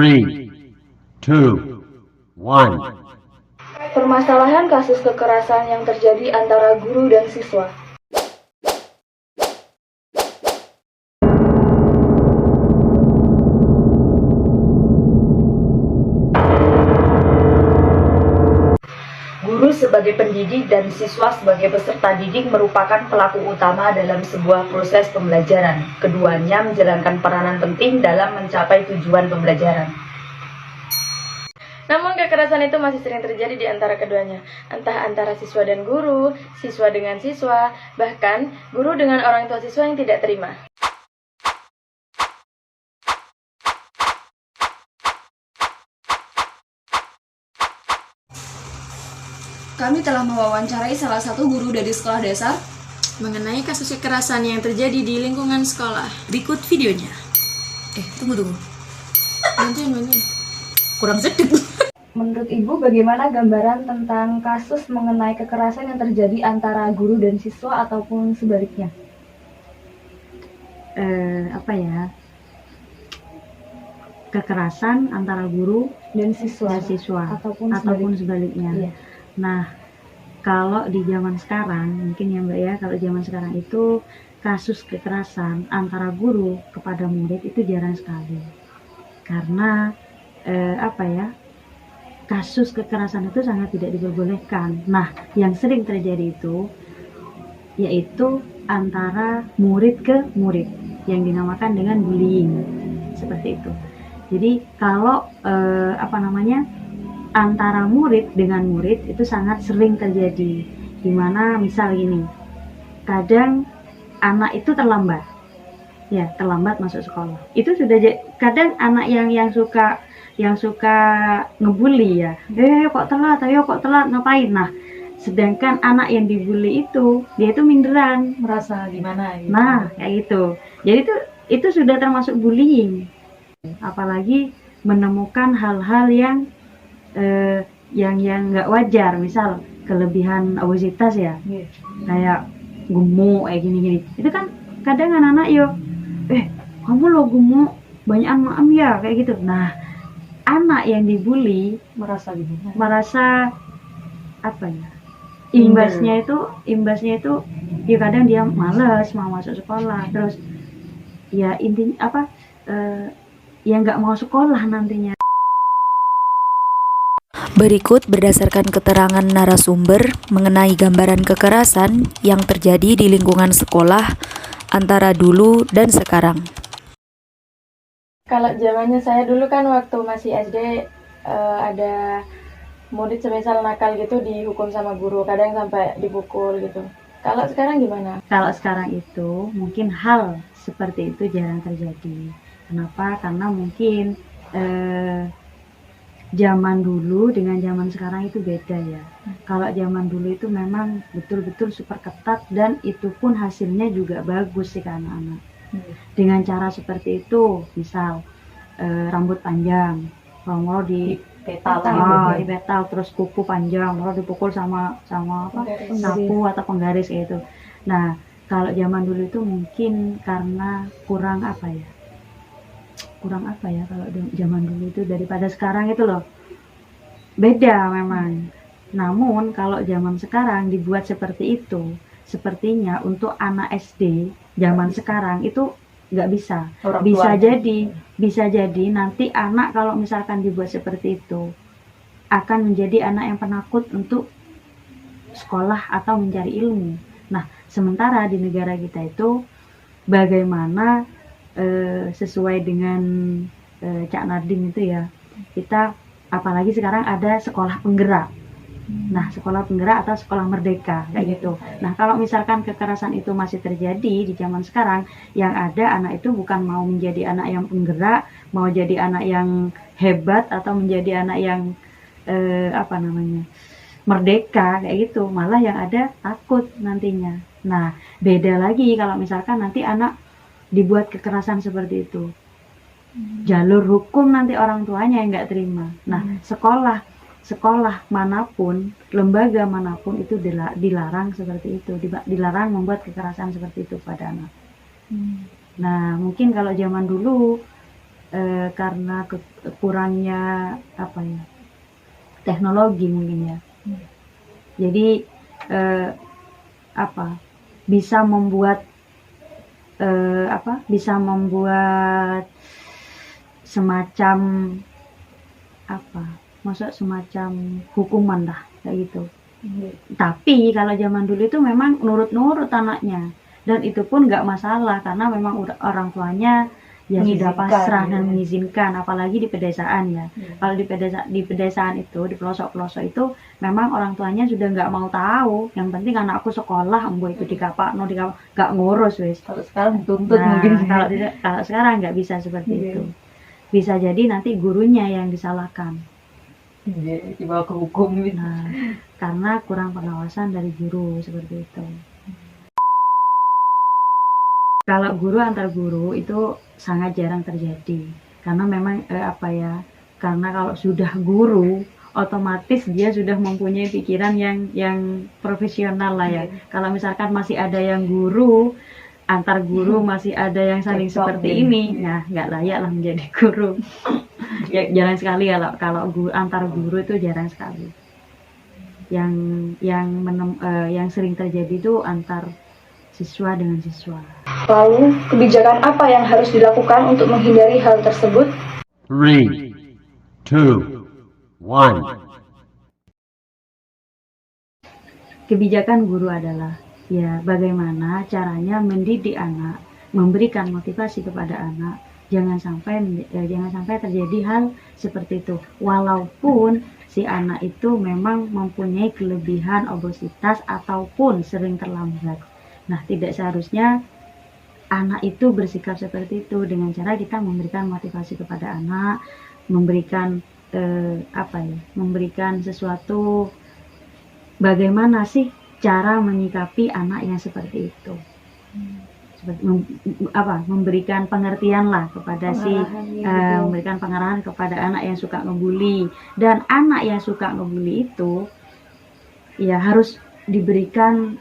3, 2, 1. Permasalahan kasus kekerasan yang terjadi antara guru dan siswa. Guru sebagai pendidik dan siswa sebagai peserta didik merupakan pelaku utama dalam sebuah proses pembelajaran. Keduanya menjalankan peranan penting dalam mencapai tujuan pembelajaran. Namun kekerasan itu masih sering terjadi di antara keduanya, entah antara siswa dan guru, siswa dengan siswa, bahkan guru dengan orang tua siswa yang tidak terima. Kami telah mewawancarai salah satu guru dari sekolah dasar mengenai kasus kekerasan yang terjadi di lingkungan sekolah. Berikut videonya. Tunggu. Bantuin. Kurang sedep. Menurut Ibu, bagaimana gambaran tentang kasus mengenai kekerasan yang terjadi antara guru dan siswa ataupun sebaliknya? Kekerasan antara guru Dan siswa, ataupun sebaliknya. Iya. Nah, kalau di zaman sekarang, mungkin ya Mbak ya, kalau zaman sekarang itu kasus kekerasan antara guru kepada murid itu jarang sekali. Karena kasus kekerasan itu sangat tidak diperbolehkan. Nah, yang sering terjadi itu yaitu antara murid ke murid yang dinamakan dengan bullying, seperti itu. Jadi kalau antara murid dengan murid itu sangat sering terjadi, dimana misal gini, kadang anak itu terlambat masuk sekolah, itu sudah kadang anak yang suka ngebully ya, kok telat ngapain. Nah, sedangkan anak yang dibully itu dia itu minderan, Merasa gimana gitu. nah kayak gitu. Jadi itu sudah termasuk bullying, apalagi menemukan hal-hal yang nggak wajar, misal kelebihan obesitas ya, kayak gemuk gini-gini. Itu kan kadang anak-anak kamu lo gemuk, banyak maam ya, kayak gitu. Nah, anak yang dibully Merasa gimana? merasa imbasnya itu ya kadang dia malas mau masuk sekolah, terus ya intinya ya nggak mau sekolah nantinya. Berikut berdasarkan keterangan narasumber mengenai gambaran kekerasan yang terjadi di lingkungan sekolah antara dulu dan sekarang. Kalau zamannya saya dulu kan waktu masih SD, ada murid semisal nakal gitu dihukum sama guru, kadang sampai dipukul gitu. Kalau sekarang gimana? Kalau sekarang itu mungkin hal seperti itu jarang terjadi. Kenapa? Karena mungkin zaman dulu dengan zaman sekarang itu beda ya. Kalau zaman dulu itu memang betul-betul super ketat, dan itu pun hasilnya juga bagus sih ke anak-anak. Dengan cara seperti itu, misal rambut panjang, mau di petal, terus kuku panjang, mau dipukul sama sapu atau penggaris kayak itu. Nah, kalau zaman dulu itu mungkin karena kurang kalau zaman dulu itu daripada sekarang itu loh, beda memang. Namun kalau zaman sekarang dibuat seperti itu, sepertinya untuk anak SD zaman sekarang itu nggak bisa. Bisa jadi nanti anak kalau misalkan dibuat seperti itu akan menjadi anak yang penakut untuk sekolah atau mencari ilmu. Nah, sementara di negara kita itu bagaimana sesuai dengan Cak Nadim itu ya, kita apalagi sekarang ada sekolah penggerak. Nah, sekolah penggerak atau sekolah merdeka kayak gitu. Nah, kalau misalkan kekerasan itu masih terjadi di zaman sekarang, yang ada anak itu bukan mau menjadi anak yang penggerak, mau jadi anak yang hebat atau menjadi anak yang merdeka kayak gitu, malah yang ada takut nantinya. Nah, beda lagi kalau misalkan nanti anak dibuat kekerasan seperti itu, jalur hukum nanti orang tuanya yang nggak terima. Nah, sekolah manapun, lembaga manapun itu dilarang seperti itu, dilarang membuat kekerasan seperti itu pada anak. Nah, mungkin kalau zaman dulu karena kurangnya apa ya, teknologi mungkin ya. Jadi apa, bisa membuat semacam apa, semacam hukuman lah kayak gitu. Tapi kalau zaman dulu itu memang nurut-nurut anaknya, dan itu pun nggak masalah karena memang orang tuanya ya sudah pasrah dan mengizinkan, apalagi di pedesaan ya. Kalau di pedesaan itu, di pelosok-pelosok itu memang orang tuanya sudah nggak mau tahu, yang penting anakku sekolah, embo itu dikapakno, nggak ngurus wis. Kalau sekarang dituntut Nah, mungkin. kalau sekarang nggak bisa seperti itu. Bisa jadi nanti gurunya yang disalahkan. Dibawa ke hukum gitu. Nah, karena kurang pengawasan dari guru seperti itu. Kalau guru antar guru itu sangat jarang terjadi, karena memang karena kalau sudah guru otomatis dia sudah mempunyai pikiran yang profesional lah ya. Kalau misalkan masih ada yang guru antar guru masih ada yang saling seperti ini, nah nggak layak lah menjadi guru. Ya, jarang sekali kalau guru antar guru itu jarang sekali. Yang sering terjadi itu antar siswa dengan siswa. Lalu, kebijakan apa yang harus dilakukan untuk menghindari hal tersebut? 3, 2, 1. Kebijakan guru adalah ya bagaimana caranya mendidik anak, memberikan motivasi kepada anak, jangan sampai terjadi hal seperti itu. Walaupun si anak itu memang mempunyai kelebihan obesitas ataupun sering terlambat. Nah, tidak seharusnya anak itu bersikap seperti itu. Dengan cara kita memberikan motivasi kepada anak, memberikan memberikan sesuatu, bagaimana sih cara menyikapi anak yang seperti itu. Memberikan pengertian lah kepada memberikan pengarahan kepada anak yang suka ngebully. Dan anak yang suka ngebully itu ya harus diberikan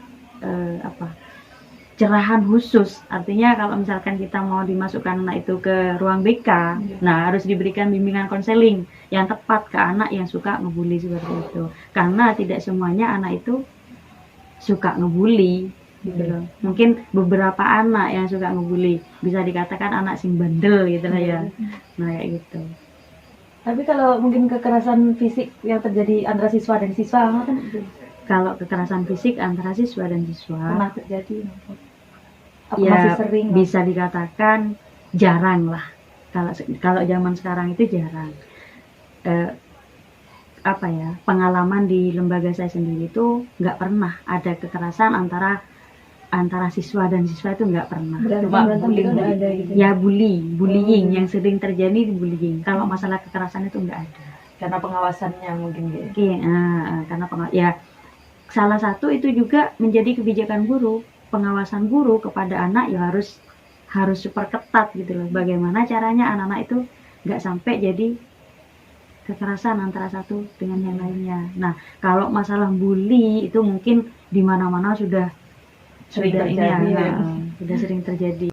cerahan khusus. Artinya kalau misalkan kita mau dimasukkan anak itu ke ruang BK, nah harus diberikan bimbingan konseling yang tepat ke anak yang suka ngebully seperti itu. Karena tidak semuanya anak itu suka ngebully gitu loh. Mungkin beberapa anak yang suka ngebully bisa dikatakan anak sing bandel gitu lah ya. Nah kayak gitu. Tapi kalau mungkin kekerasan fisik yang terjadi antara siswa dan siswa kan Kalau kekerasan fisik antara siswa dan siswa pernah terjadi? Apa ya masih sering? bisa dikatakan jarang lah. Kalau zaman sekarang itu jarang. Pengalaman di lembaga saya sendiri itu nggak pernah ada kekerasan antara siswa dan siswa, itu nggak pernah. Bullying ada gitu. Ya bullying yang sering terjadi di bullying. Kalau masalah kekerasan itu nggak ada. Karena pengawasannya mungkin gitu. Oke, karena salah satu itu juga menjadi kebijakan guru, pengawasan guru kepada anak ya harus super ketat gitu loh. Bagaimana caranya anak-anak itu nggak sampai jadi kekerasan antara satu dengan yang lainnya. Nah, kalau masalah bully itu mungkin di mana-mana sudah Sering terjadi. sudah sering terjadi.